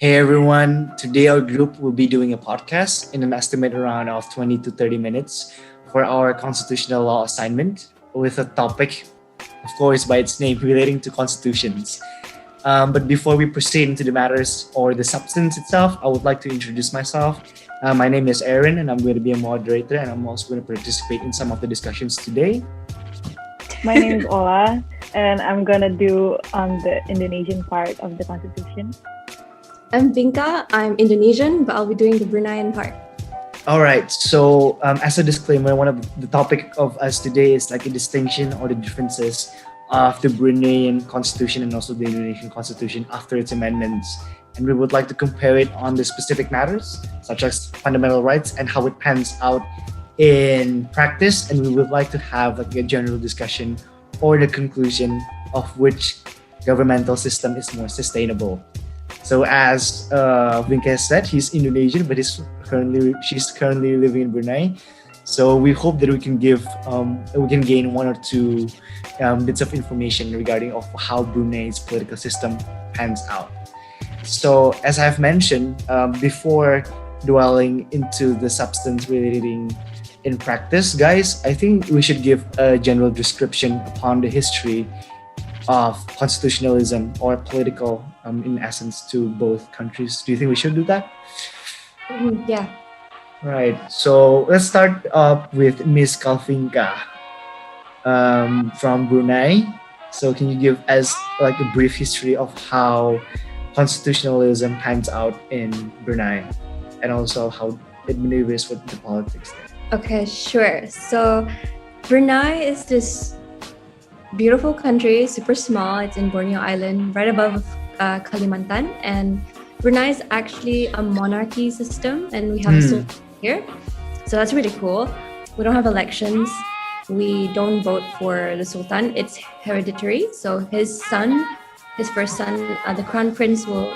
Hey everyone, today our group will be doing a podcast in an estimate around of 20 to 30 minutes for our constitutional law assignment with a topic, of course, by its name, relating to constitutions. But before we proceed into the matters or the substance itself, I would like to introduce myself. My name is Aaron and I'm going to be a moderator and I'm also going to participate in some of the discussions today. My name is Ola and I'm going to do the Indonesian part of the constitution. I'm Vinka. I'm Indonesian, but I'll be doing the Bruneian part. All right. So, as a disclaimer, one of the topic of us today is like a distinction or the differences of the Bruneian constitution and also the Indonesian constitution after its amendments. And we would like to compare it on the specific matters, such as fundamental rights and how it pans out in practice. And we would like to have like a general discussion or the conclusion of which governmental system is more sustainable. So as Vinka said, he's Indonesian, but she's currently living in Brunei. So we hope that we can gain one or two bits of information regarding of how Brunei's political system pans out. So as I've mentioned, before dwelling into the substance relating in practice, guys, I think we should give a general description upon the history of constitutionalism or political in essence to both countries. Do you think we should do that? Yeah. Right. So let's start up with Miss Calvinca from Brunei. So can you give us like a brief history of how constitutionalism pans out in Brunei and also how it maneuvers with the politics there? Okay, sure. So Brunei is this beautiful country, super small. It's in Borneo Island, right above Kalimantan. And Brunei is actually a monarchy system, and we have a sultan here. So that's really cool. We don't have elections. We don't vote for the sultan. It's hereditary. So his first son, the crown prince, will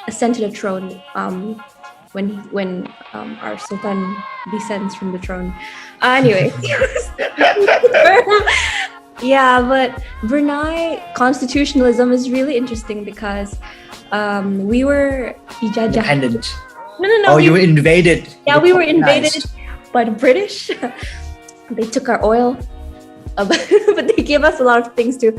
ascend to the throne when our sultan descends from the throne. Anyway. Yeah, but Brunei constitutionalism is really interesting because we were independent. No. Oh, you were invaded. Yeah, we were invaded by the British. They took our oil, but they gave us a lot of things too.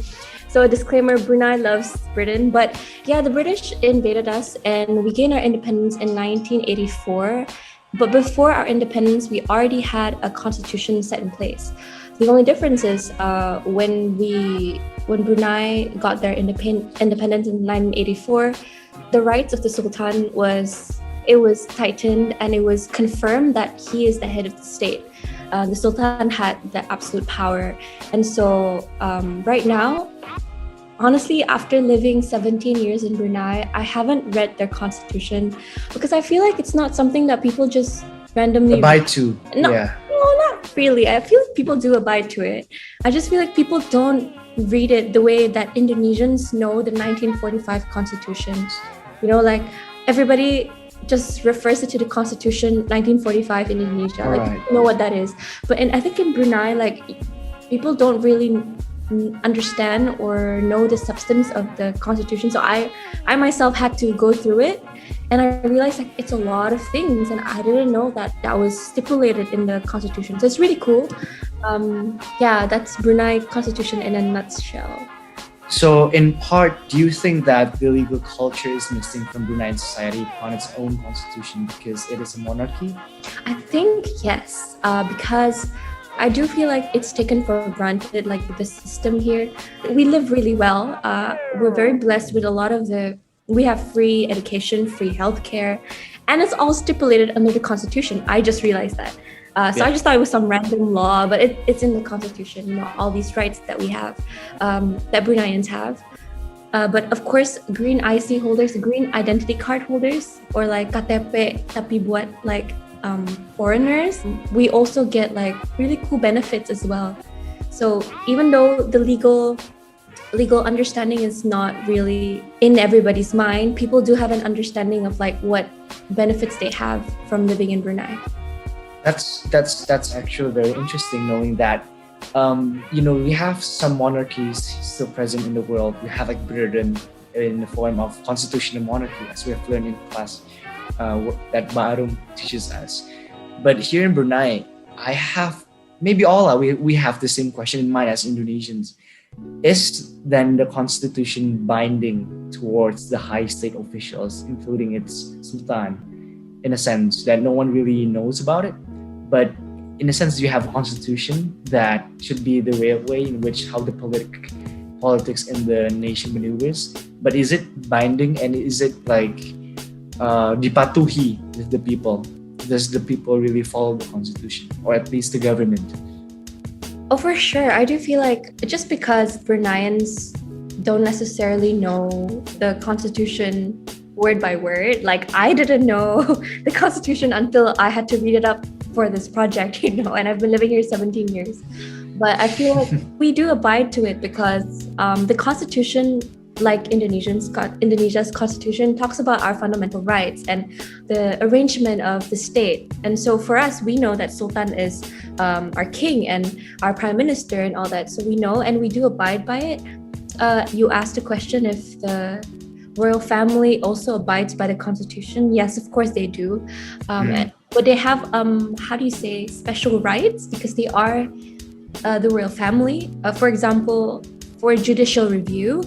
So a disclaimer, Brunei loves Britain. But yeah, the British invaded us and we gained our independence in 1984. But before our independence, we already had a constitution set in place. The only difference is when Brunei got their independence in 1984, the rights of the Sultan was tightened and it was confirmed that he is the head of the state. The Sultan had the absolute power. And so right now, honestly, after living 17 years in Brunei, I haven't read their constitution because I feel like it's not something that people just randomly abide to. No, yeah. No, not really. I feel like people do abide to it. I just feel like people don't read it the way that Indonesians know the 1945 constitution. You know, like everybody just refers it to the constitution 1945 in Indonesia. Right. Like people know what that is. But I think in Brunei, like people don't really understand or know the substance of the constitution. So I myself had to go through it and I realized like it's a lot of things and I didn't know that was stipulated in the constitution. So it's really cool. Yeah, that's Brunei constitution in a nutshell. So in part, do you think that the legal culture is missing from Brunei society on its own constitution because it is a monarchy? I think yes, because I do feel like it's taken for granted, like the system here. We live really well. We're very blessed with we have free education, free healthcare, and it's all stipulated under the constitution. I just realized that. I just thought it was some random law, but it's in the constitution, you know, all these rights that we have, that Bruneians have. But of course, green IC holders, green identity card holders, or like KTP tapi buat like foreigners, we also get like really cool benefits as well. So even though the legal understanding is not really in everybody's mind, people do have an understanding of like what benefits they have from living in Brunei. That's actually very interesting, knowing that we have some monarchies still present in the world. We have like Britain, in the form of constitutional monarchy, as we have learned in class that Mahaarum teaches us. But here in Brunei, I have, maybe all we have the same question in mind as Indonesians. Is then the constitution binding towards the high state officials, including its sultan, in a sense that no one really knows about it? But in a sense, you have a constitution that should be the way in which how the politics in the nation maneuvers. But is it binding, and is it like dipatuhi with the people? Does the people really follow the constitution, or at least the government? Oh, for sure. I do feel like just because Bruneians don't necessarily know the constitution word by word, like I didn't know the constitution until I had to read it up for this project, and I've been living here 17 years. But I feel like we do abide to it because the constitution, like Indonesia's constitution, talks about our fundamental rights and the arrangement of the state. And so for us, we know that Sultan is our king and our prime minister and all that. So we know and we do abide by it. You asked a question if the royal family also abides by the constitution. Yes, of course they do. But they have, special rights because they are the royal family. For example, for judicial review,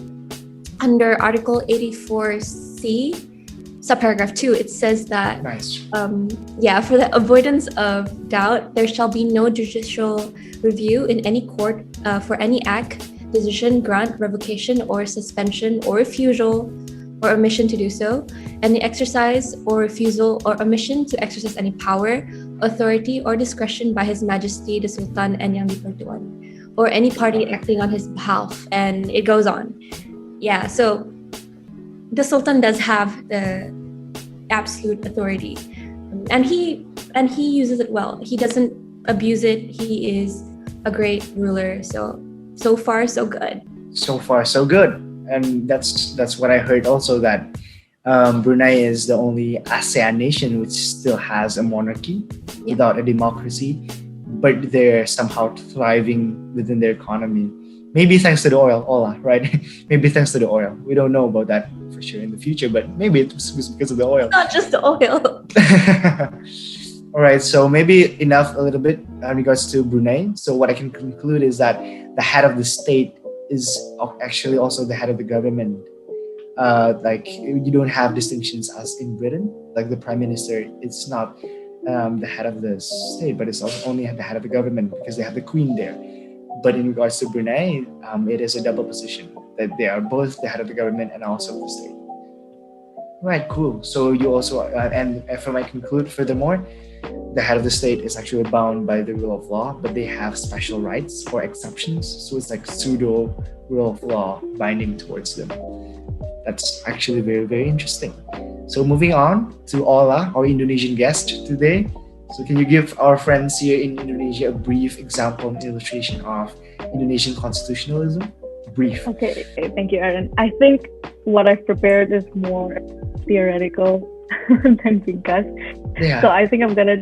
under Article 84C, subparagraph 2, it says that, for the avoidance of doubt, there shall be no judicial review in any court for any act, decision, grant, revocation, or suspension, or refusal, or omission to do so, and the exercise or refusal or omission to exercise any power, authority, or discretion by His Majesty the Sultan and Yang di-Pertuan, or any party acting on his behalf, and it goes on. Yeah, so the Sultan does have the absolute authority, and he uses it well. He doesn't abuse it. He is a great ruler. So far, so good. So far, so good. And that's what I heard also, that Brunei is the only ASEAN nation which still has a monarchy without a democracy, but they're somehow thriving within their economy. Maybe thanks to the oil, right? Maybe thanks to the oil. We don't know about that for sure in the future, but maybe it was because of the oil. Not just the oil. All right, so maybe enough a little bit in regards to Brunei. So what I can conclude is that the head of the state is actually also the head of the government. Like you don't have distinctions as in Britain. Like the prime minister, it's not the head of the state, but it's only the head of the government because they have the queen there. But in regards to Brunei, it is a double position that they are both the head of the government and also of the state. Right, cool. So you also, and if I might conclude furthermore, the head of the state is actually bound by the rule of law, but they have special rights or exceptions. So it's like pseudo rule of law binding towards them. That's actually very, very interesting. So moving on to Ola, our Indonesian guest today. So can you give our friends here in Indonesia a brief example and illustration of Indonesian constitutionalism? Brief. Okay, thank you, Aaron. I think what I've prepared is more theoretical than ringkas. Yeah. So I think I'm gonna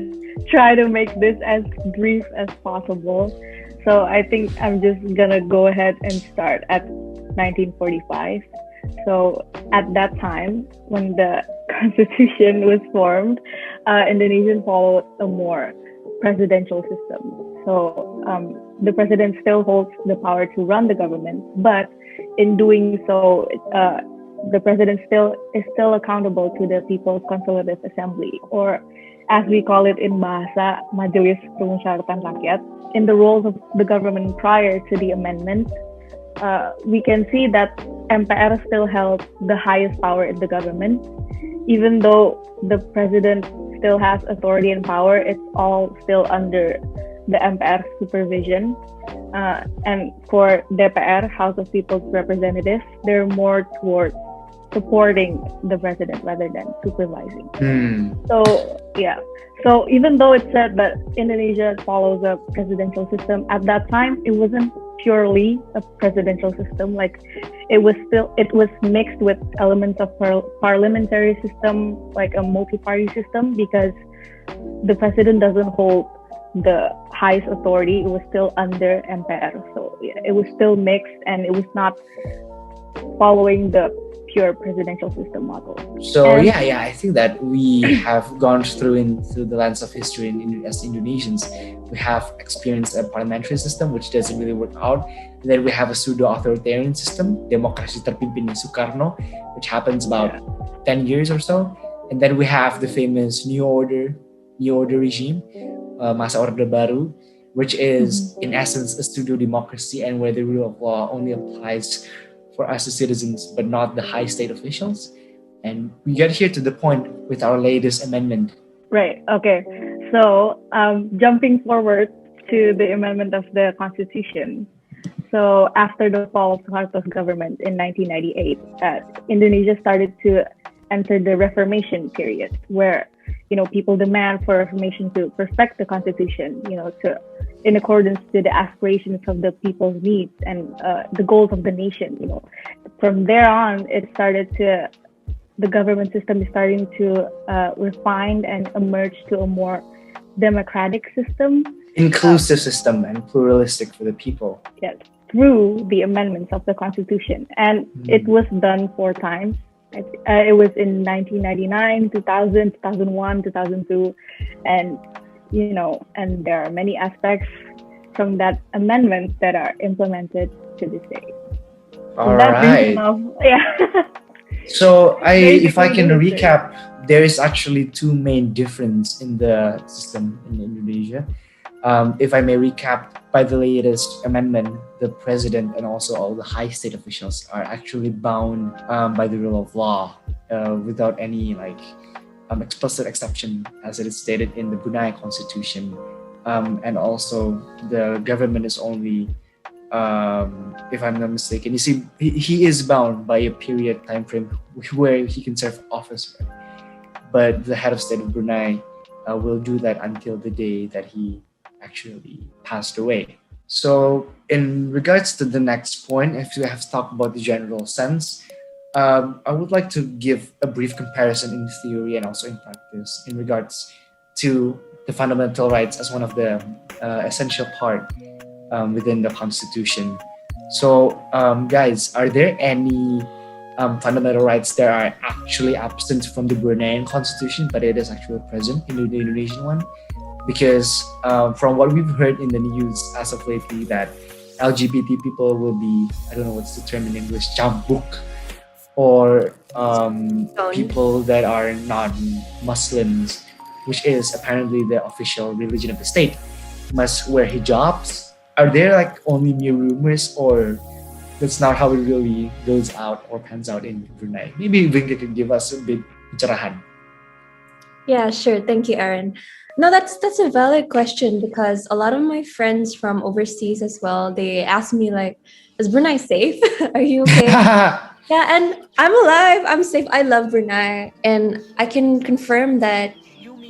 try to make this as brief as possible. So I think I'm just gonna go ahead and start at 1945. So at that time, when the constitution was formed, Indonesian followed a more presidential system. So the president still holds the power to run the government, but in doing so, the president is still accountable to the People's Consultative Assembly, or as we call it in Bahasa, Majelis Permusyawaratan Rakyat. In the roles of the government prior to the amendment, we can see that MPR still held the highest power in the government. Even though the president still has authority and power, it's all still under the MPR supervision. And for DPR, House of People's Representatives, they're more towards supporting the president rather than supervising. So yeah. So even though it said that Indonesia follows a presidential system, at that time it wasn't purely a presidential system. Like it was mixed with elements of parliamentary system, like a multi-party system, because the president doesn't hold the highest authority. It was still under MPR. So yeah, it was still mixed, and it was not following the pure presidential system model. So I think that we have gone through the lens of history as Indonesians. We have experienced a parliamentary system which doesn't really work out. And then we have a pseudo-authoritarian system, demokrasi terpimpinnya Soekarno, which happens about 10 years or so. And then we have the famous New Order regime, Masa Orde Baru, which is in essence a pseudo-democracy and where the rule of law only applies for us as citizens, but not the high state officials. And we get here to the point with our latest amendment. Right. Okay. So jumping forward to the amendment of the Constitution. So after the fall of Suharto's government in 1998, Indonesia started to enter the Reformation period, where people demand for reformation to perfect the Constitution, in accordance to the aspirations of the people's needs and the goals of the nation. From there on, the government system is starting to refine and emerge to a more democratic system, inclusive system, and pluralistic for the people. Yes, through the amendments of the Constitution, and it was done 4 times. It was in 1999, 2000, 2001, 2002, and and there are many aspects from that amendment that are implemented to this day. All right. Yeah. So if I can recap, there is actually 2 main differences in the system in Indonesia. If I may recap, by the latest amendment, the president and also all the high state officials are actually bound by the rule of law without any explicit exception, as it is stated in the Brunei constitution. And also the government is only, if I'm not mistaken, you see, he is bound by a period time frame where he can serve office. But the head of state of Brunei will do that until the day that he actually passed away. So in regards to the next point, if we have to talk about the general sense, I would like to give a brief comparison in theory and also in practice in regards to the fundamental rights as one of the essential part within the Constitution. So guys, are there any fundamental rights that are actually absent from the Bruneian Constitution, but it is actually present in the Indonesian one? Because from what we've heard in the news as of lately, that LGBT people will be, I don't know what's the term in English, cambuk, or people that are non-Muslims, which is apparently the official religion of the state, must wear hijabs. Are there only mere rumors, or that's not how it really goes out or pans out in Brunei? Maybe Vinka can give us a bit pencerahan. Yeah, sure. Thank you, Aaron. No, that's a valid question, because a lot of my friends from overseas as well, they ask me is Brunei safe? Are you okay? Yeah, and I'm alive. I'm safe. I love Brunei, and I can confirm that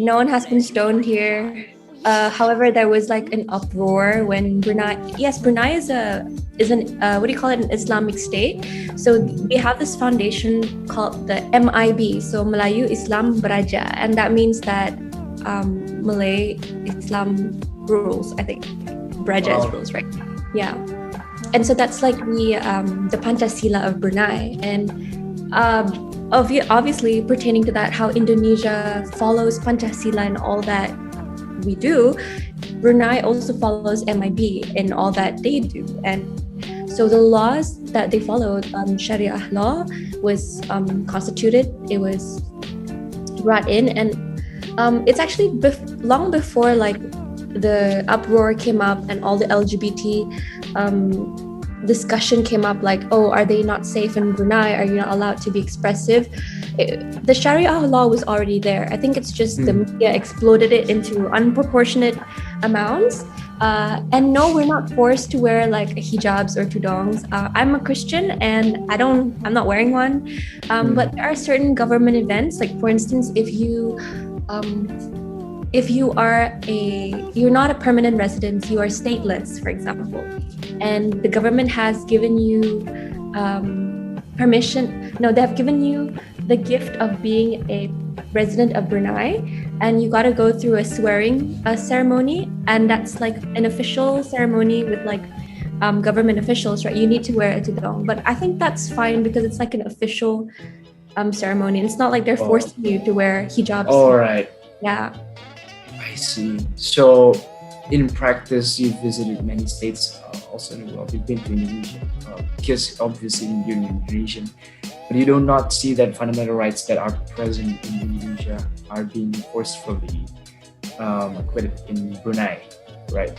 no one has been stoned here. However, there was an uproar when Brunei is an an Islamic state. So we have this foundation called the MIB, so Melayu Islam Beraja, and that means that Malay Islam rules, I think. Beraja is rules, right? Yeah. And so that's the Pancasila of Brunei. And obviously pertaining to that, how Indonesia follows Pancasila and all that we do, Brunei also follows MIB in all that they do. And so the laws that they followed, Sharia law, was constituted. It was brought in, and it's actually long before the uproar came up and all the LGBT discussion came up, are they not safe in Brunei? Are you not allowed to be expressive? The Sharia law was already there. I think it's just the media exploded it into unproportionate amounts. And no, we're not forced to wear hijabs or tudongs. I'm a Christian and I'm not wearing one. But there are certain government events, for instance, if you're not a permanent resident, you are stateless, for example, and the government has given you permission. No, they have given you the gift of being a resident of Brunei, and you got to go through a swearing ceremony, and that's an official ceremony with government officials, right, you need to wear a tudong. But I think that's fine because it's like an official ceremony. It's not like they're forcing you to wear hijabs. All right. Yeah. I see. So, in practice, you've visited many states also in the world. You've been to Indonesia, because obviously you're Indonesian, but you do not see that fundamental rights that are present in Indonesia are being forcefully acquitted in Brunei, right?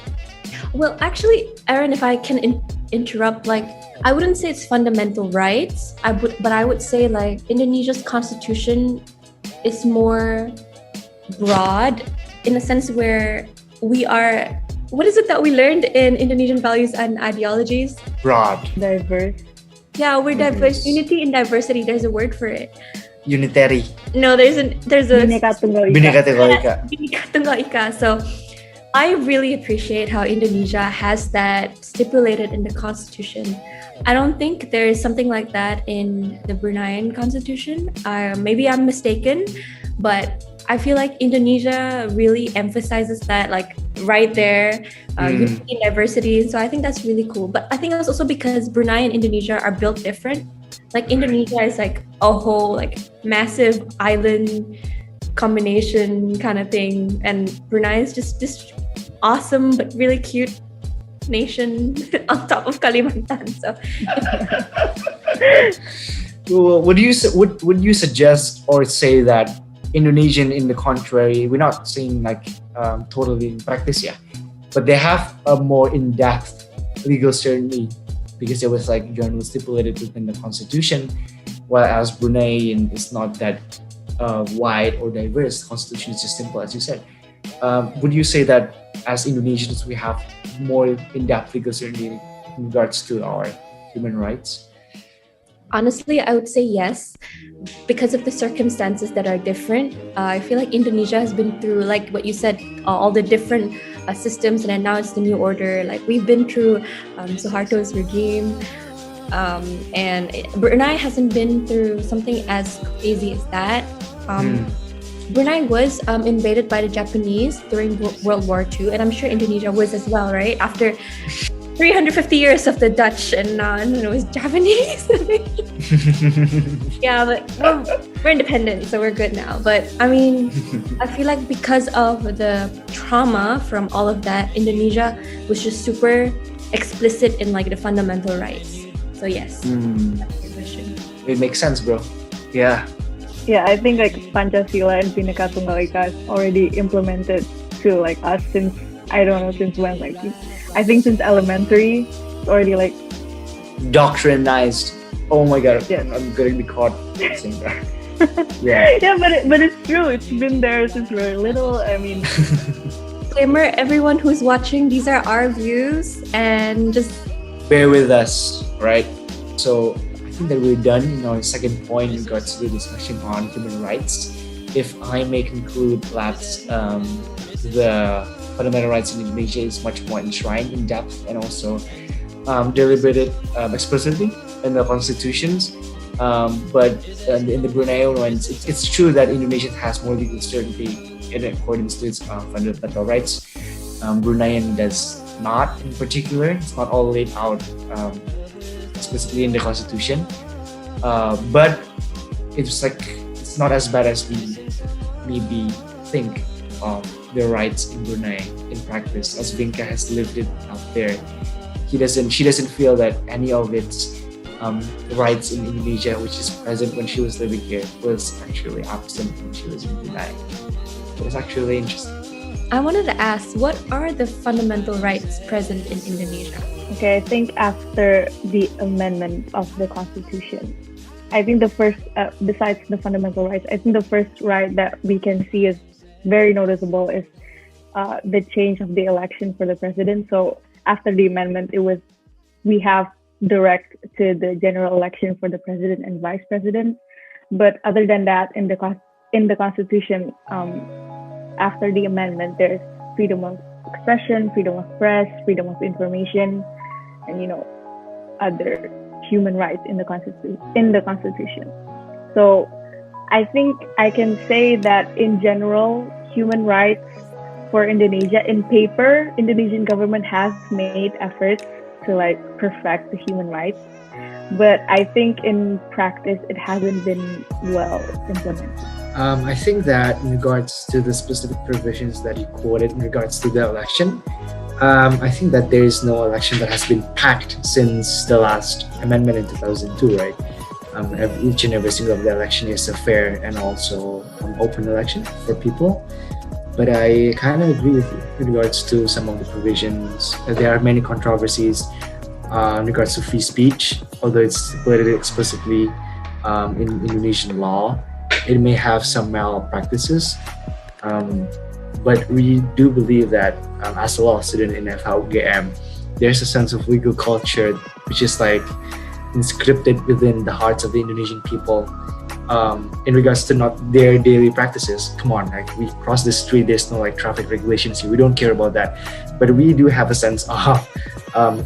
Well, actually, Aaron, if I can interrupt, like, I wouldn't say it's fundamental rights. But I would say like Indonesia's constitution is more broad in a sense where we are. What is it that we learned in Indonesian values and ideologies? Broad. Diverse. Yeah, we're diverse. Unity in diversity. There's a word for it. Unitary. No, there's a Bhinneka Tunggal Ika. Bhinneka Tunggal Ika. Bhinneka Tunggal Ika. So I really appreciate how Indonesia has that stipulated in the constitution. I don't think there is something like that in the Bruneian constitution. Maybe I'm mistaken, but I feel like Indonesia really emphasizes that, like, right there, unity and diversity. So I think that's really cool. But I think it's also because Brunei and Indonesia are built different. Like Indonesia is like a whole like massive island combination kind of thing, and Brunei is just this awesome but really cute nation on top of Kalimantan. So would you suggest or say that Indonesian, in the contrary, we're not saying like totally in practice, yeah, but they have a more in-depth legal certainty because it was like generally stipulated within the constitution, whereas Brunei is not that wide or diverse. The constitution is just simple, as you said. Would you say that as Indonesians we have more in-depth legal certainty in regards to our human rights? Honestly, I would say yes, because of the circumstances that are different. I feel like Indonesia has been through, like what you said, all the different systems, and then now it's the new order. Like we've been through Suharto's regime, and Brunei hasn't been through something as crazy as that. Brunei was invaded by the Japanese during World War II, and I'm sure Indonesia was as well, right? After 350 years of the Dutch, and it was Japanese. Yeah, but we're independent, so we're good now. But I mean, I feel like because of the trauma from all of that, Indonesia was just super explicit in like the fundamental rights. So yes, that's your question. It makes sense, bro. Yeah. Yeah, I think like Pancasila and Bhinneka Tunggal Ika is already implemented to like us since, I don't know since when, like I think since elementary, it's already like doctrinized. Oh my god, yes. I'm gonna be caught saying that. Yeah. Yeah, but it's true. It's been there since we were little. I mean, disclaimer, everyone who's watching, these are our views, and just bear with us, right? So I think that we're done in our second point in regards to the discussion on human rights. If I may conclude that the fundamental rights in Indonesia is much more enshrined in depth and also deliberated explicitly in the constitutions. But in the Brunei ones, it's true that Indonesia has more legal certainty in accordance to its fundamental rights. Bruneian does not in particular. It's not all laid out explicitly in the constitution. But it's not as bad as we maybe think of the rights in Brunei in practice, as Vinca has lived it out there. She doesn't feel that any of its rights in Indonesia, which is present when she was living here, was actually absent when she was in Brunei. It was actually interesting. I wanted to ask, what are the fundamental rights present in Indonesia? okay, I think after the amendment of the constitution, I think the first, besides the fundamental rights, I think the first right that we can see is very noticeable is the change of the election for the president. So after the amendment, we have direct to the general election for the president and vice president. But other than that, in the constitution, after the amendment, there's freedom of expression, freedom of press, freedom of information, and other human rights in the constitution. So I think I can say that in general, human rights for Indonesia, in paper, Indonesian government has made efforts to like perfect the human rights. But I think in practice, it hasn't been well implemented. I think that in regards to the specific provisions that you quoted in regards to the election, I think that there is no election that has been packed since the last amendment in 2002, right? Each and every single election is a fair and also an open election for people. But I kind of agree with you in regards to some of the provisions. There are many controversies in regards to free speech, although it's stipulated explicitly in Indonesian law. It may have some malpractices, but we do believe that as a law student in FHUGM, there's a sense of legal culture which is like inscripted within the hearts of the Indonesian people in regards to not their daily practices. Come on, like we cross the street, there's no like traffic regulations here. We don't care about that, but we do have a sense of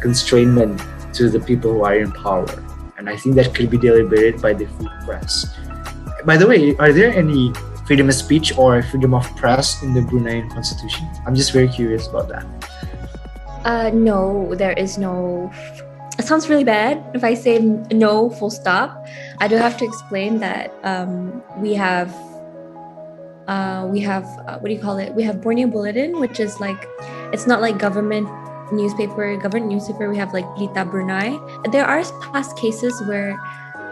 constrainment to the people who are in power, and I think that could be deliberated by the free press. By the way, are there any freedom of speech or freedom of press in the Bruneian constitution? I'm just very curious about that. No, there is no. It sounds really bad if I say no, full stop. I do have to explain that we have what do you call it? We have Borneo Bulletin, which is like, it's not like government newspaper. We have like Berita Brunei. There are past cases where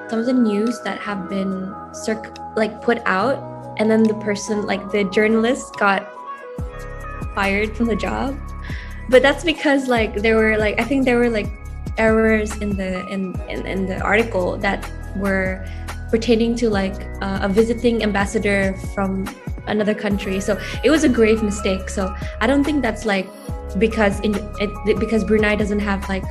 some of the news that have been put out, and then the person, like the journalist, got fired from the job. But that's because like there were like, I think there were like errors in the article that were pertaining to like a visiting ambassador from another country. So it was a grave mistake. So I don't think that's like because Brunei doesn't have like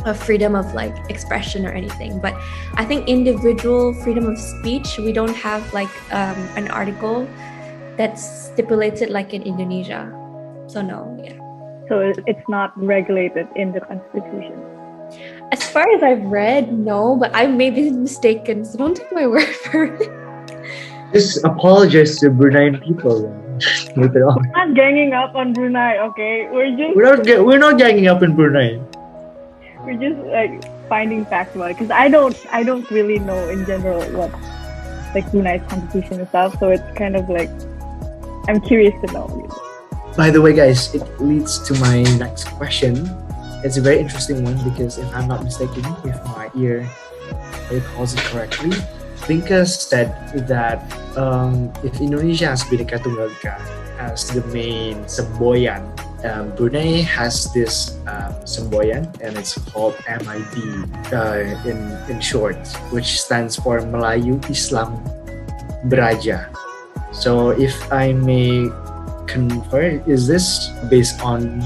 a freedom of like expression or anything. But I think individual freedom of speech, we don't have like an article that stipulates it like in Indonesia. So no, yeah. So it's not regulated in the constitution. As far as I've read, no, but I may be mistaken, so don't take my word for it. Just apologize to Bruneian people. We're not ganging up on Brunei, okay? We're not ganging up in Brunei. We're just like finding facts about it, because I don't really know in general what like Brunei's constitution is stuff. So it's kind of like I'm curious to know. By the way, guys, it leads to my next question. It's a very interesting one because if I'm not mistaken, if my ear recalls it correctly, Calvinca said that if Indonesia has Bhinneka Tunggal Ika as the main semboyan, Brunei has this semboyan, and it's called MIB in short, which stands for Melayu Islam Beraja. So if I may confer, is this based on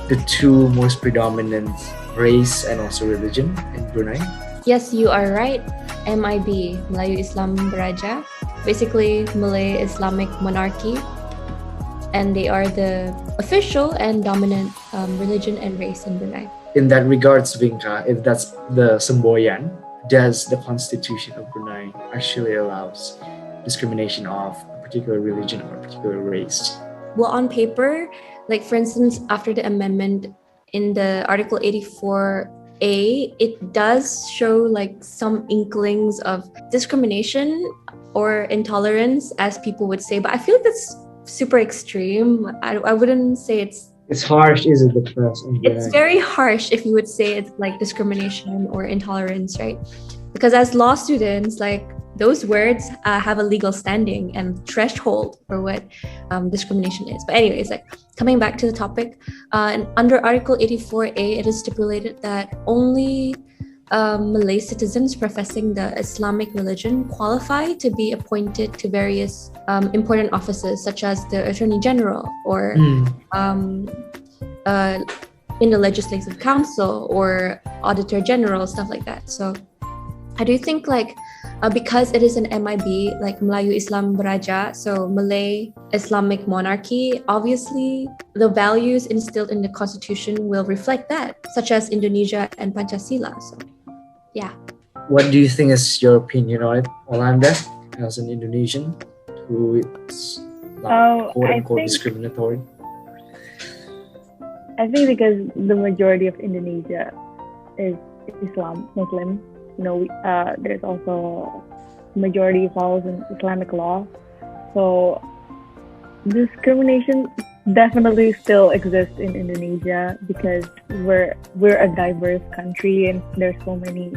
the two most predominant race and also religion in Brunei? Yes, you are right. MIB, Melayu Islam Beraja, basically Malay Islamic monarchy, and they are the official and dominant religion and race in Brunei. In that regards, Vinca, if that's the semboyan, does the constitution of Brunei actually allows discrimination of a particular religion or a particular race? Well, on paper, like for instance, after the amendment in the Article 84A, it does show like some inklings of discrimination or intolerance, as people would say. But I feel like that's super extreme. I wouldn't say it's harsh, is it? It's very harsh if you would say it's like discrimination or intolerance, right? Because as law students, like those words have a legal standing and threshold for what discrimination is. But anyways, like coming back to the topic, and under Article 84A, it is stipulated that only Malay citizens professing the Islamic religion qualify to be appointed to various important offices, such as the Attorney General or in the Legislative Council or Auditor General, stuff like that. So I do think like because it is an MIB, like Melayu Islam Beraja, so Malay Islamic monarchy, obviously the values instilled in the constitution will reflect that, such as Indonesia and Pancasila. So, yeah. What do you think is your opinion on it, Olanda, as an Indonesian who is not quote-unquote discriminatory? I think because the majority of Indonesia is Muslim. There's also majority follows in Islamic law. So discrimination definitely still exists in Indonesia because we're a diverse country and there's so many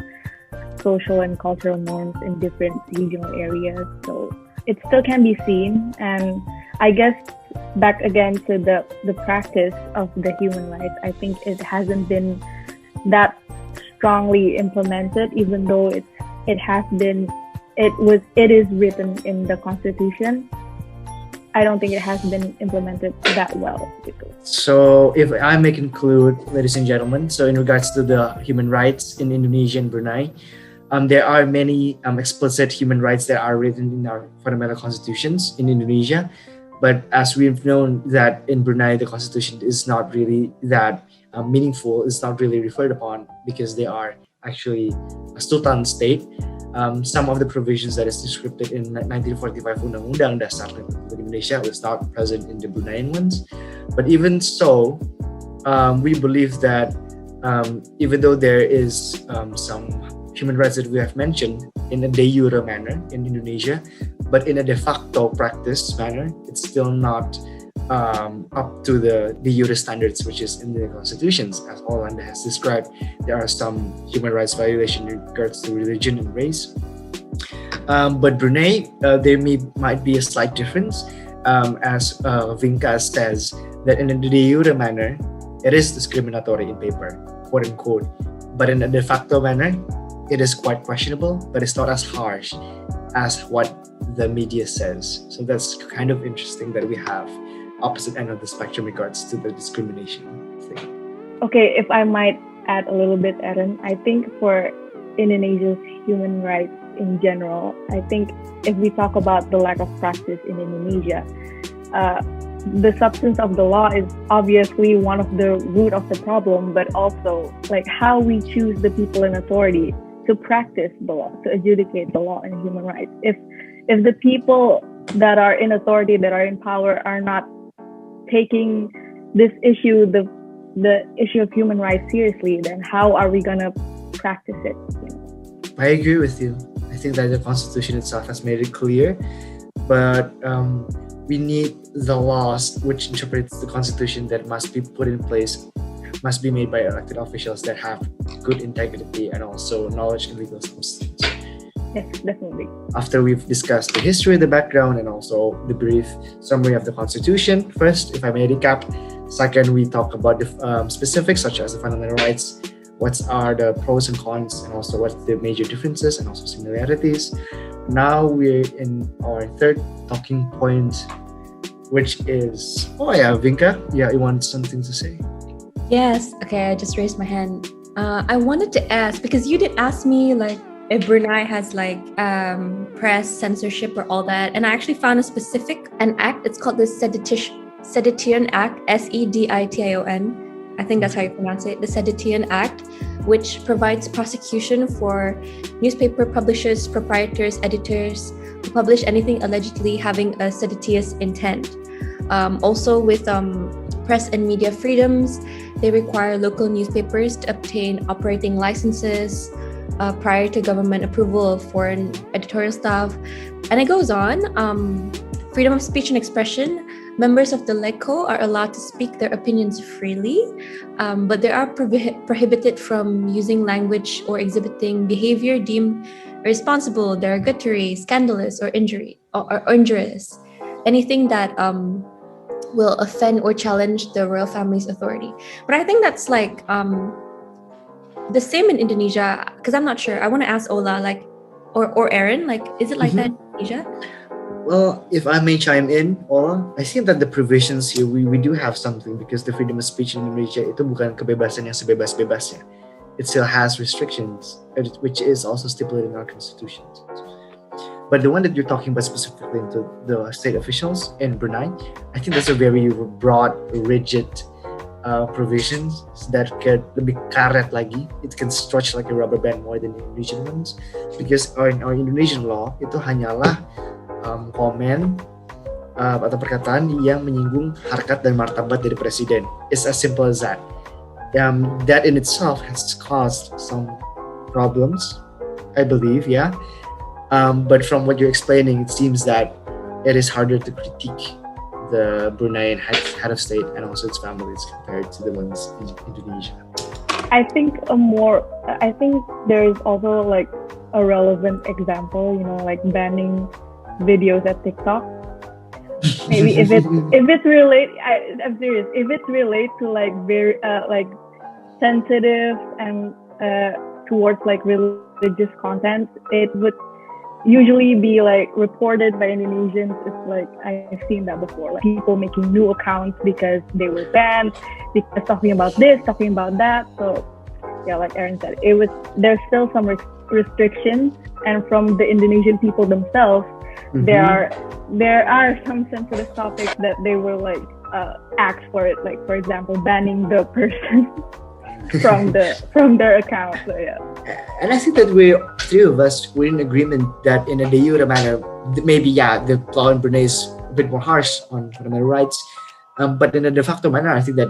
social and cultural norms in different regional areas. So it still can be seen. And I guess back again to the practice of the human rights, I think it hasn't been that strongly implemented, even though it is written in the Constitution. I don't think it has been implemented that well. So if I may conclude, ladies and gentlemen, so in regards to the human rights in Indonesia and Brunei, there are many explicit human rights that are written in our fundamental constitutions in Indonesia. But as we've known that in Brunei, the constitution is not really that meaningful, it's not really referred upon because they are actually a sultan state. Some of the provisions that is described in 1945 Undang-Undang Dasar Republik Indonesia was not present in the Bruneian ones. But even so, we believe that even though there is some human rights that we have mentioned in a de jure manner in Indonesia, but in a de facto practice manner, it's still not up to the de jure standards which is in the constitutions. As Olanda has described, there are some human rights violations in regards to religion and race. But Brunei, there might be a slight difference, as Vinca says, that in a de jure manner, it is discriminatory in paper, quote unquote. But in a de facto manner, it is quite questionable, but it's not as harsh as what the media says. So that's kind of interesting that we have opposite end of the spectrum in regards to the discrimination thing. Okay, if I might add a little bit, Aaron, I think for Indonesia's human rights in general, I think if we talk about the lack of practice in Indonesia, the substance of the law is obviously one of the root of the problem, but also like how we choose the people in authority to practice the law, to adjudicate the law and human rights. If the people that are in authority, that are in power, are not taking this issue, the issue of human rights seriously, then how are we gonna practice it? I agree with you. I think that the Constitution itself has made it clear, but we need the laws which interprets the Constitution that must be put in place, must be made by elected officials that have good integrity and also knowledge and legal substance. Yes, definitely. After we've discussed the history, the background, and also the brief summary of the Constitution, first, if I may recap. Second, we talk about the specifics such as the fundamental rights, what are the pros and cons, and also what the major differences and also similarities. Now we're in our third talking point, which is, Vinca, you want something to say? Yes. Okay, I just raised my hand. I wanted to ask, because you did ask me like if Brunei has like press censorship or all that, and I actually found an act. It's called the Sedition Act, Sedition. I think that's how you pronounce it. The Sedition Act, which provides prosecution for newspaper publishers, proprietors, editors who publish anything allegedly having a seditious intent. Also with press and media freedoms, they require local newspapers to obtain operating licenses prior to government approval of foreign editorial staff. And it goes on. Freedom of speech and expression. Members of the LECO are allowed to speak their opinions freely, but they are prohibited from using language or exhibiting behavior deemed irresponsible, derogatory, scandalous, or injurious. Anything that will offend or challenge the royal family's authority. But I think that's like the same in Indonesia, because I'm not sure. I want to ask Ola, like, or Aaron, like, is it like that in Indonesia? Well, if I may chime in, Ola, I think that the provisions here, we do have something, because the freedom of speech in Indonesia itu bukan kebebasan yang sebebas-bebasnya. It still has restrictions, which is also stipulated in our constitutions. But the one that you're talking about specifically into the state officials in Brunei, I think that's a very broad, rigid provisions that can lebih karet lagi. It can stretch like a rubber band more than Indonesian ones, because in our Indonesian law itu hanyalah komen atau perkataan yang menyinggung harkat dan martabat dari presiden. It's as simple as that. That in itself has caused some problems, I believe, yeah. But from what you're explaining, it seems that it is harder to critique the Bruneian head of state and also its families compared to the ones in Indonesia. I think there is also like a relevant example, like banning videos at TikTok. Maybe if it relate, I'm serious. If it relates to like very like sensitive and towards like religious content, it would usually be like reported by Indonesians. It's like I've seen that before, like people making new accounts because they were banned, because talking about this, talking about that. So yeah, like Aaron said, there's still some restrictions, and from the Indonesian people themselves, there are some sensitive topics that they will like act for it. Like for example, banning the person from their account. So yeah. And I think that three of us were in agreement that in a de jure manner, maybe the law in Brunei is a bit more harsh on fundamental rights, but in a de facto manner, I think that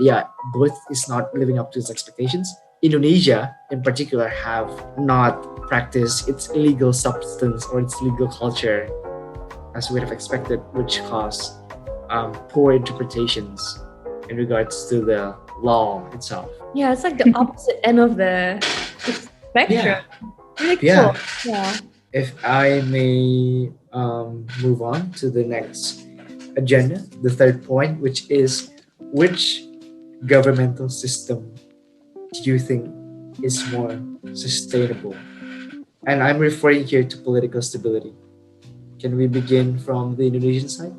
both is not living up to its expectations. Indonesia, in particular, have not practiced its legal substance or its legal culture as we would have expected, which caused poor interpretations in regards to the law itself. Yeah, it's like the opposite end of the spectrum. Really cool. Yeah. If I may move on to the next agenda, the third point, which is which governmental system do you think is more sustainable? And I'm referring here to political stability. Can we begin from the Indonesian side?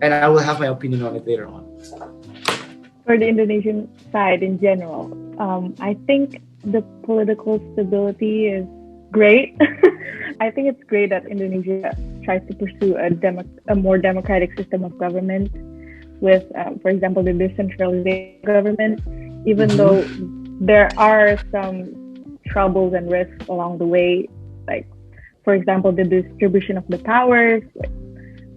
And I will have my opinion on it later on. For the Indonesian side in general, I think the political stability is great. I think it's great that Indonesia tries to pursue a more democratic system of government with, for example, the decentralized government, even though there are some troubles and risks along the way, like, for example, the distribution of the powers, like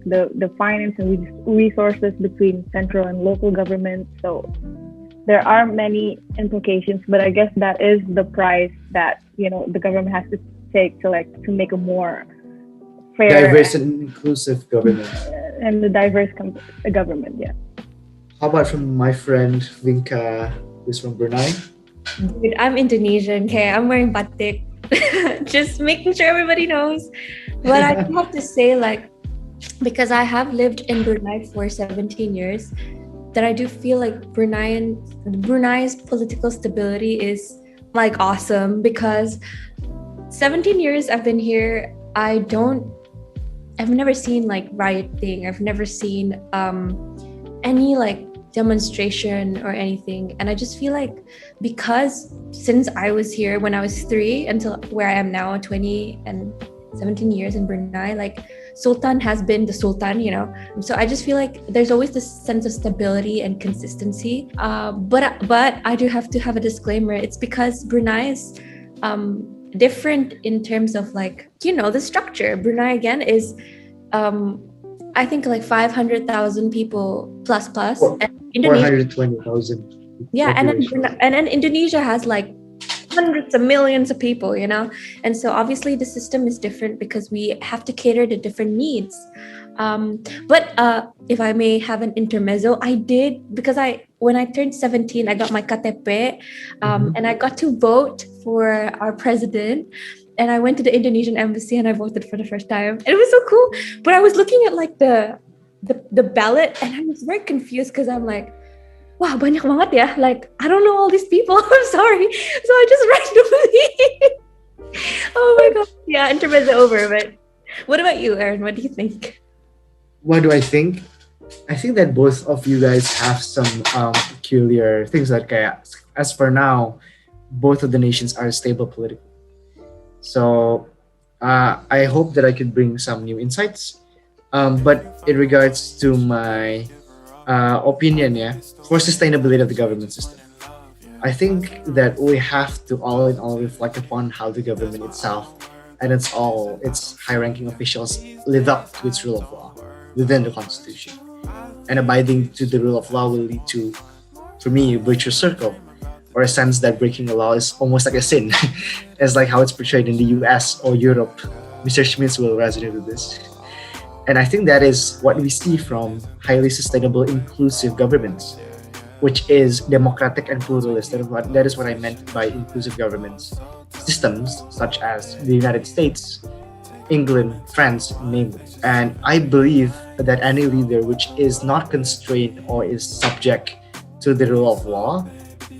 the finance and resources between central and local government. So there are many implications, but I guess that is the price that the government has to take to make a more fair, diverse and inclusive government. And the diverse government, yeah. How about from my friend Vinka, who's from Brunei? Dude, I'm Indonesian, okay? I'm wearing batik. Just making sure everybody knows. But I do have to say, because I have lived in Brunei for 17 years, that I do feel like Brunei's political stability is awesome, because 17 years I've been here, I've never seen rioting. I've never seen any demonstration or anything. And I just feel like, because since I was here when I was 3 until where I am now, 20 and 17 years in Brunei, Sultan has been the Sultan, So I just feel like there's always this sense of stability and consistency. But I do have to have a disclaimer. It's because Brunei is different in terms of the structure. Brunei again is I think 500,000 people plus. And Indonesia, 420,000. yeah, and then Indonesia has hundreds of millions of people, and so obviously the system is different because we have to cater to different needs. But if I may have an intermezzo, I did, because when I turned 17, I got my KTP, and I got to vote for our president. And I went to the Indonesian embassy and I voted for the first time. And it was so cool. But I was looking at the ballot, and I was very confused because I'm like, wow, banyak banget ya. I don't know all these people. I'm sorry. So I just randomly. Oh my God. Yeah, intermezzo over. But what about you, Aaron? What do you think? What do I think? I think that both of you guys have some peculiar things that as for now, both of the nations are stable politically. So I hope that I could bring some new insights. But in regards to my opinion, for sustainability of the government system, I think that we have to all in all reflect upon how the government itself and its high-ranking officials live up to its rule of law. within the constitution. And abiding to the rule of law will lead to, for me, a virtuous circle, or a sense that breaking a law is almost like a sin. It's like how it's portrayed in the US or Europe. Mr. Schmitz will resonate with this. And I think that is what we see from highly sustainable, inclusive governments, which is democratic and pluralist. That is what I meant by inclusive governments. Systems such as the United States, England, France, namely. And I believe that any leader which is not constrained or is subject to the rule of law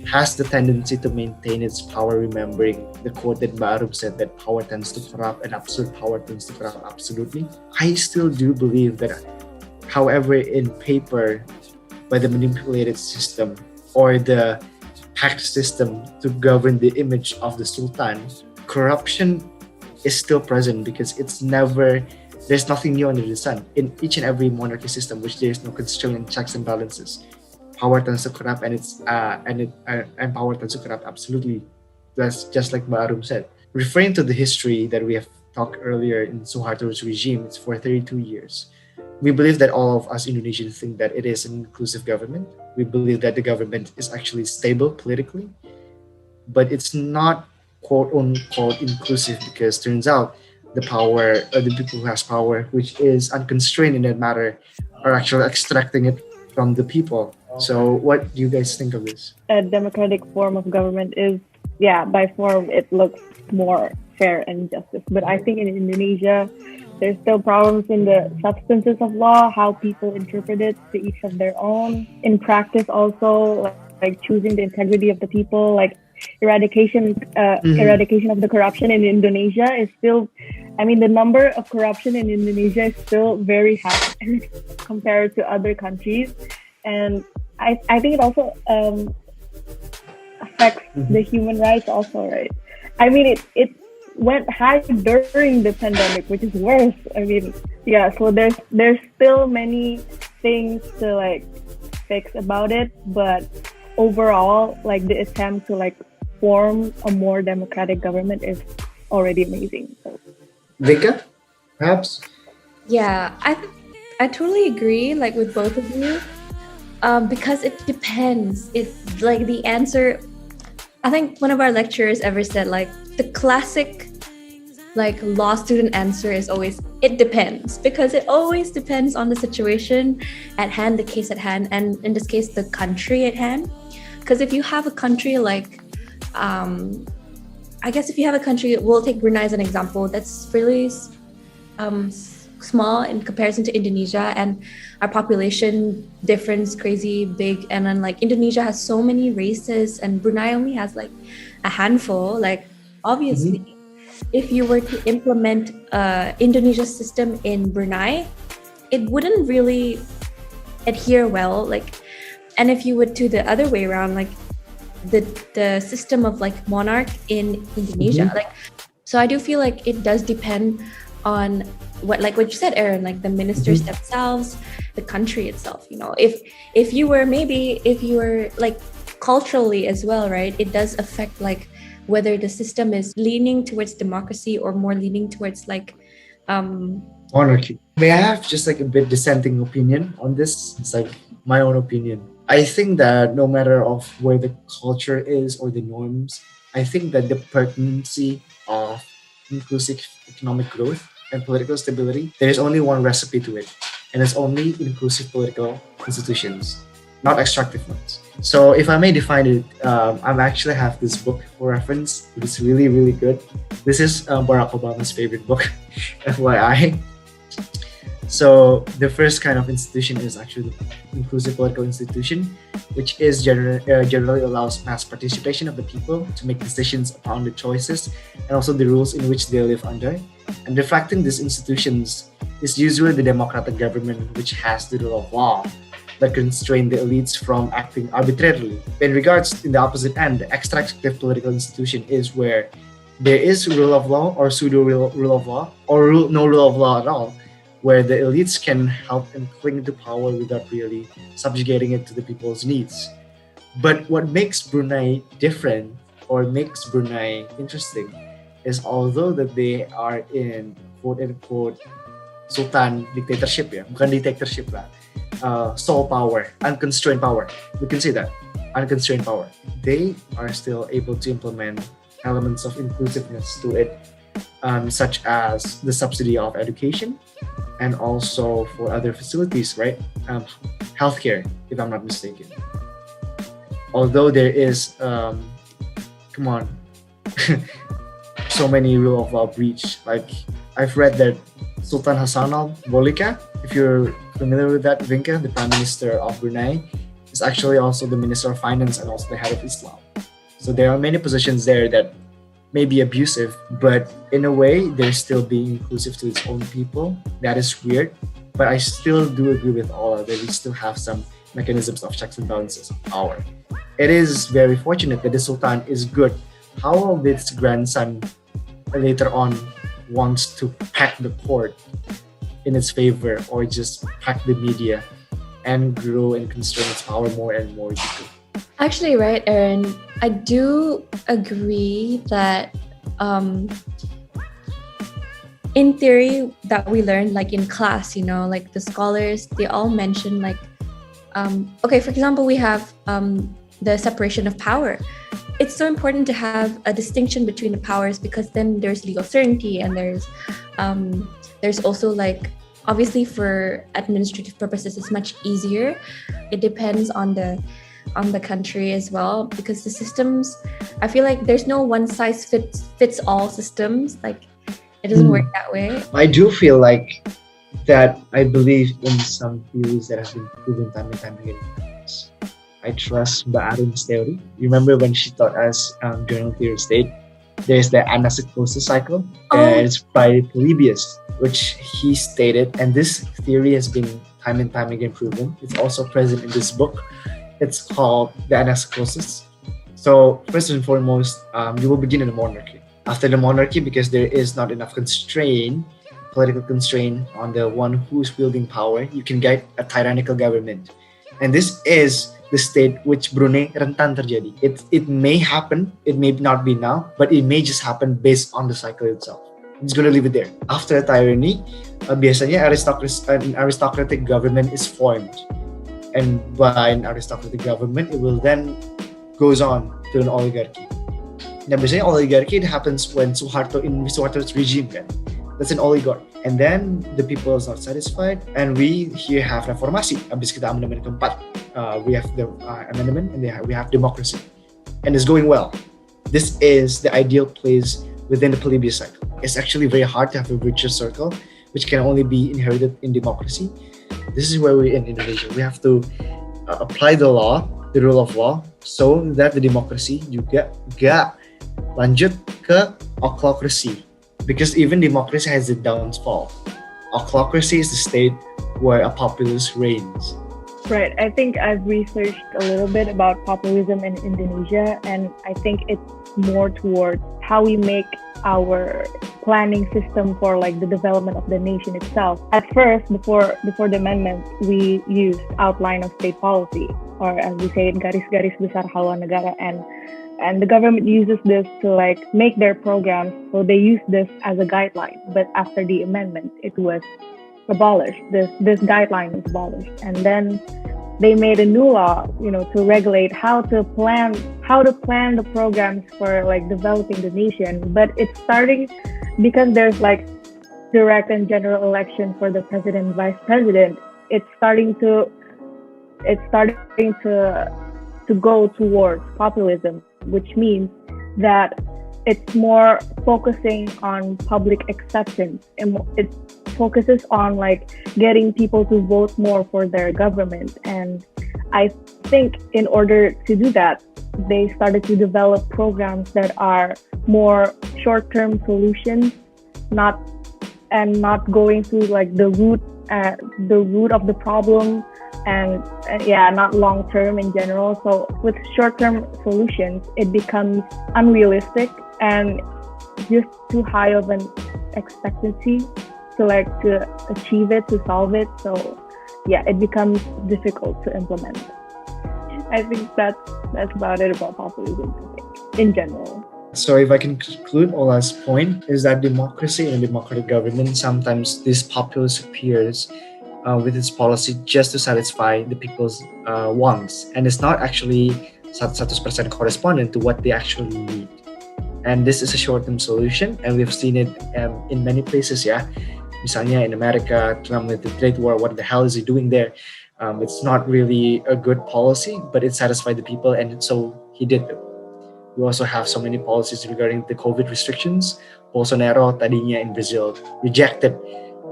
has the tendency to maintain its power, remembering the quote that Mahaarum said that power tends to corrupt and absolute power tends to corrupt absolutely. I still do believe that, however, in paper, by the manipulated system or the hacked system to govern the image of the Sultan, corruption is still present because there's nothing new under the sun. In each and every monarchy system, which there is no constraint and checks and balances, power tends to corrupt, and power tends to corrupt absolutely. That's just like Mahaarum said. Referring to the history that we have talked earlier in Suharto's regime, it's for 32 years. We believe that all of us Indonesians think that it is an inclusive government. We believe that the government is actually stable politically, but it's not quote unquote inclusive because turns out the power, or the people who has power, which is unconstrained in that matter, are actually extracting it from the people. So what do you guys think of this? A democratic form of government is, by form, it looks more fair and justice. But I think in Indonesia, there's still problems in the substances of law, how people interpret it to each of their own. In practice also, like choosing the integrity of the people, like eradication of the corruption in Indonesia is still, the number of corruption in Indonesia is still very high compared to other countries. And I think it also affects the human rights also, right? It went high during the pandemic, which is worse. So there's still many things to fix about it, but overall, the attempt to form a more democratic government is already amazing. So. Vika, perhaps? Yeah, I totally agree with both of you. Because it depends. It's the answer. I think one of our lecturers ever said the classic law student answer is always it depends, because it always depends on the situation at hand, the case at hand, and in this case the country at hand. Because if you have a country if you have a country, we'll take Brunei as an example, that's really small in comparison to Indonesia, and our population difference crazy big, and then Indonesia has so many races and Brunei only has a handful. Obviously, if you were to implement Indonesia's system in Brunei, it wouldn't really adhere well. And if you would do the other way around, the system of monarch in Indonesia, so I do feel it does depend on what you said, Aaron, the ministers themselves, the country itself. If you were culturally as well, right? It does affect whether the system is leaning towards democracy or more leaning towards monarchy. May I have just a bit dissenting opinion on this? It's my own opinion. I think that no matter of where the culture is or the norms, I think that the pertinency of inclusive economic growth and political stability, there is only one recipe to it, and it's only inclusive political institutions, not extractive ones. So if I may define it, I actually have this book for reference. It's really, really good. This is Barack Obama's favorite book, FYI. So the first kind of institution is actually the inclusive political institution, which is generally allows mass participation of the people to make decisions upon the choices and also the rules in which they live under. And reflecting these institutions is usually the democratic government, which has the rule of law that constrain the elites from acting arbitrarily. In regards, in the opposite end, the extractive political institution is where there is rule of law or pseudo rule of law or no rule of law at all, where the elites can help and cling to power without really subjugating it to the people's needs. But what makes Brunei different or makes Brunei interesting is although that they are in quote-unquote sultan dictatorship ya, bukan dictatorship lah. Sole power, unconstrained power. We can say that. Unconstrained power. They are still able to implement elements of inclusiveness to it, such as the subsidy of education and also for other facilities, right? Healthcare, if I'm not mistaken. Although there is, so many rule of law breach. Like I've read that Sultan Hassanal Bolika, if you're familiar with that, Vinca, the Prime Minister of Brunei, is actually also the Minister of Finance and also the head of Islam. So there are many positions there that may be abusive, but in a way, they're still being inclusive to its own people. That is weird, but I still do agree with Ola that we still have some mechanisms of checks and balances of power. It is very fortunate that the Sultan is good. How will its grandson later on wants to pack the court in its favor or just pack the media and grow and constrain its power more and more deeply? Actually, right, Aaron, I do agree that in theory that we learned like in class, like the scholars, they all mention like, okay, for example, we have the separation of power. It's so important to have a distinction between the powers because then there's legal certainty and there's also like, obviously for administrative purposes, it's much easier. It depends on the country as well because the systems, I feel like there's no one size fits all systems. Like it doesn't work that way. I do feel like that I believe in some theories that have been proven time and time again. I trust Mahaarum's theory. You remember when she taught us general theory of state? There's the anacyclosis cycle. It's by Polybius, which he stated, and this theory has been time and time again proven. It's also present in this book. It's called the anacyclosis. So first and foremost, you will begin in a monarchy. After the monarchy, because there is not enough political constraint on the one who's wielding power, you can get a tyrannical government. And this is the state which Brunei rentan terjadi. It may happen, it may not be now, but it may just happen based on the cycle itself. I'm just going to leave it there. After a tyranny, biasanya an aristocratic government is formed. And by an aristocratic government, it will then goes on to an oligarchy. Now, biasanya oligarchy it happens when Suharto's regime kan. That's an oligarch. And then the people is not satisfied, and we here have reformasi. Abis kita amandemen keempat, we have the amendment, and we have democracy, and it's going well. This is the ideal place within the Polybius cycle. It's actually very hard to have a virtuous circle, which can only be inherited in democracy. This is where we're in Indonesia. We have to apply the law, the rule of law, so that the democracy juga gak lanjut ke ochlocracy. Because even democracy has its downfall. Ochlocracy is the state where a populace reigns. Right. I think I've researched a little bit about populism in Indonesia, and I think it's more towards how we make our planning system for like the development of the nation itself. At first, before the amendment, we used outline of state policy, or as we say, garis-garis besar haluan negara, and the government uses this to like make their programs. So they use this as a guideline. But after the amendment, it was abolished. This guideline was abolished, and then they made a new law, to regulate how to plan the programs for like developing the nation. But it's starting because there's like direct and general election for the president and vice president. It's starting to go towards populism, which means that it's more focusing on public acceptance, and it focuses on like getting people to vote more for their government. And I think in order to do that, they started to develop programs that are more short-term solutions, not going through like the root of the problem, and not long-term in general. So with short-term solutions, it becomes unrealistic and just too high of an expectancy to achieve it, to solve it. So it becomes difficult to implement. I think that's about it about populism, I think, in general. So if I can conclude Ola's point is that democracy and democratic government, sometimes this populace appears with its policy just to satisfy the people's wants, and it's not actually 100% correspondent to what they actually need. And this is a short-term solution, and we've seen it in many places. Misalnya in America, Trump with the trade war, what the hell is he doing there? It's not really a good policy, but it satisfied the people, and so he did it. We also have so many policies regarding the COVID restrictions. Bolsonaro tadinya in Brazil rejected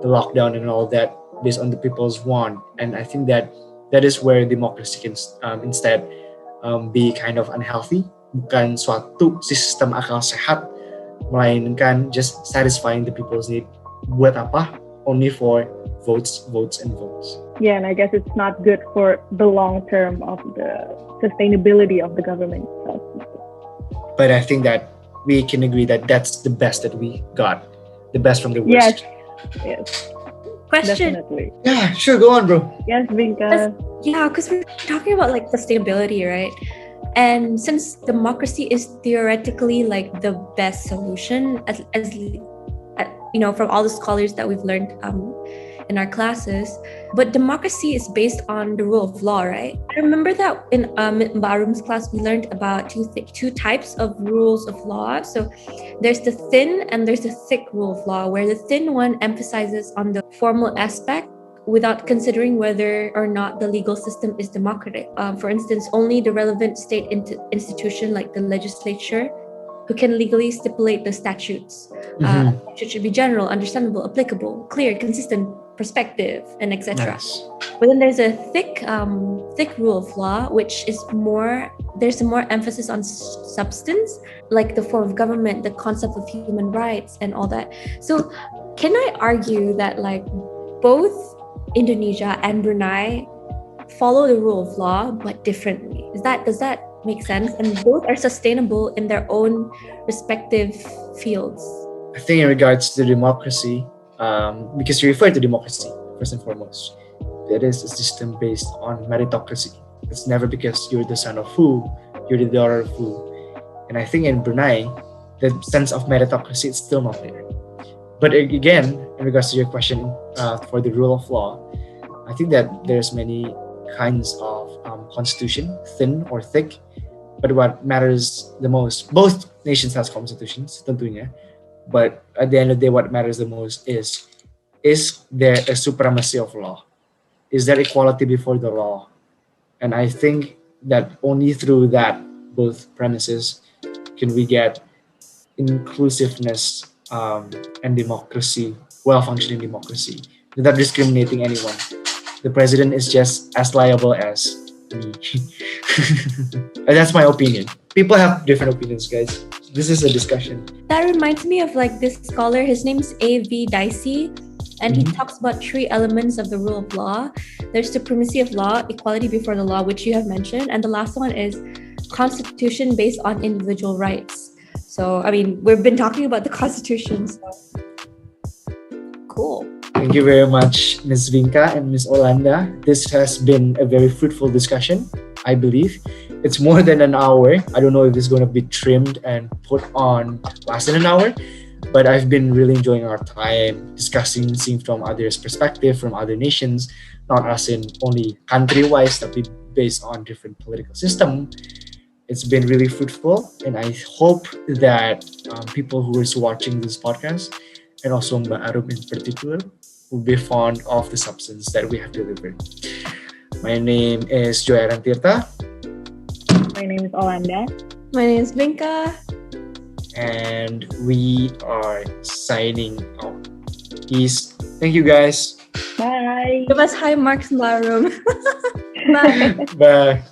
the lockdown and all that based on the people's want. And I think that is where democracy can instead be kind of unhealthy. Bukan suatu sistem akal sehat, melainkan just satisfying the people's need. Buat apa? Only for votes, and votes. Yeah, and I guess it's not good for the long term of the sustainability of the government itself. But I think that we can agree that that's the best that we got. The best from the worst. Yes. Question. Definitely. Yeah, sure. Go on, bro. Yes, Vinka. Yeah, because we're talking about like sustainability, right? And since democracy is theoretically like the best solution, as you know, from all the scholars that we've learned in our classes, but democracy is based on the rule of law, right? I remember that in Mahaarum's class, we learned about two types of rules of law. So there's the thin and there's the thick rule of law, where the thin one emphasizes on the formal aspect without considering whether or not the legal system is democratic. For instance, only the relevant state institution like the legislature who can legally stipulate the statutes. It should be general, understandable, applicable, clear, consistent, perspective, and etc. Nice. But then there's a thick rule of law, which is there's more emphasis on substance, like the form of government, the concept of human rights, and all that. So can I argue that like both Indonesia and Brunei follow the rule of law but differently? Does that make sense? And both are sustainable in their own respective fields. I think in regards to democracy, because you refer to democracy first and foremost, it is a system based on meritocracy. It's never because you're the son of who, you're the daughter of who. And I think in Brunei, the sense of meritocracy is still not there. But again, in regards to your question for the rule of law, I think that there's many kinds of constitution, thin or thick. But what matters the most, both nations have constitutions, tentunya. But at the end of the day, what matters the most is there a supremacy of law? Is there equality before the law? And I think that only through that, both premises, can we get inclusiveness and democracy, well-functioning democracy, without discriminating anyone. The president is just as liable as me. And that's my opinion. People have different opinions, guys. This is a discussion. That reminds me of like this scholar, his name's A.V. Dicey, and he talks about three elements of the rule of law. There's supremacy of law, equality before the law, which you have mentioned, and the last one is constitution based on individual rights. So, I mean, we've been talking about the Constitution, so cool. Thank you very much, Ms. Vinka and Ms. Olanda. This has been a very fruitful discussion, I believe. It's more than an hour. I don't know if it's going to be trimmed and put on less than an hour, but I've been really enjoying our time discussing, seeing from others' perspective, from other nations, not as in only country-wise, but based on different political system. It's been really fruitful, and I hope that people who is watching this podcast, and also Mahaarum in particular, will be fond of the substance that we have delivered. My name is Aaron Tirtha. My name is Olanda. My name is Vinka. And we are signing out. Peace. Thank you, guys. Bye. Give us high marks in the room. Bye. Bye.